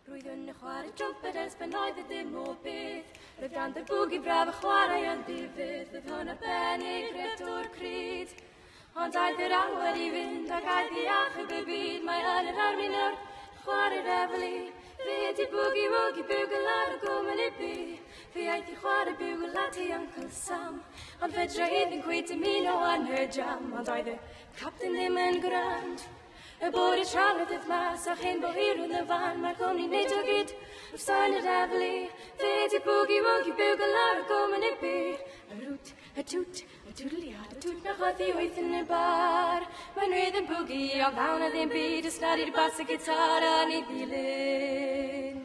Rwydd yn chwarae trumped ers pan oedd y dim o beth. Roedd gan dy bwgi braf y chwarae yn ddifydd. Roedd hwn arbennig gret o'r cryd. Ond aeth yr awyr i fynd ac aeth i achub y byd. Mae yn yr arwyn o'r chwarae refeli. Fe di bwgi wwgi bwgl ar y gwmyn i bi. Fe aeth i chwarae bwgl at ei Uncle Sam. Ond fedra iddyn gweud ymuno yn her jam. Ond oedd y captain ddim yn gwrand. Y bod i trafod ydd mas a chyn bo hir yn y fan. Mae'r gwmni'n neud o gyd wrth sain y defeli. Fe di bwgi wwgi bwgl ar y gwmyn i bi. Y rwt, y twt, y twdliad, y twt na chwaddi wyth yn y bar. Mae'n redd yn bwgi o fawn a ddim byd. Ysnad i'r bas y gitar a'n ei ddilyn.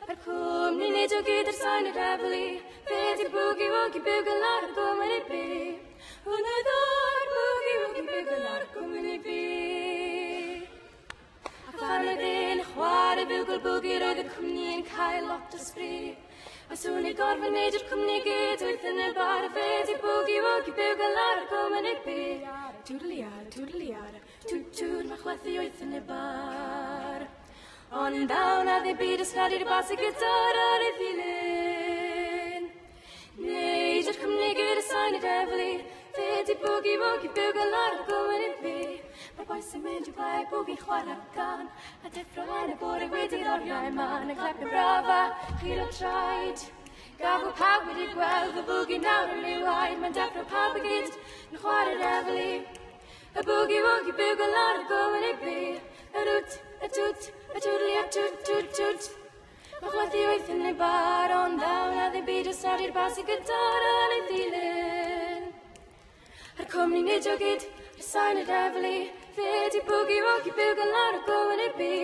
Mae'r cwmni'n neud o gyd ar sain y defeli. Fe di bwgi wwgi bwgl ar y gwmyn i bi. Hwna ddor bwgi wwgi bwgl ar y gwmyn i bi. Fan y ddyn chwarae bwgl bwgi roedd y cwmni yn cael lot o sbri. A swn i gorfod wneud i'r cwmni gyd wyth yn y bar. A fe di bwgi wwgi bwgl ar y gwmyn i bi. Twdliar, twd twd mae chwethu wyth yn y bar. Ond dawn a ddim byd ysnad i'r bas y gitar ar ei ddilyn. Neud i'r cwmni gyd y sain y defeli. Fe di bwgi wwgi bwgl ar y gwmyn i bi. Mae boes yn mynd i blaen bwgi chwarae gan. A deffro yn y bore wedi'r oriau man. Y clep yn brafa, chyr o traed. Gafo pawb wedi gweld y bwgi nawr yn ei waed. Mae'n deffro pawb y gyd yn chwarae refeli. Y bwgi wwgi bwgl ar y gwmyn i bi. Y rwt, y twt, y twdli a twt. Mae chwethu wyth yn ei bar. Ond dawn a ddim byd ysnad i'r bas y gitar a'n ei ddilyn. A'r cwmni'n neud o gyd y sain y defeli. Fe di bwgi wwgi bwgl ar y gwmyn i bi.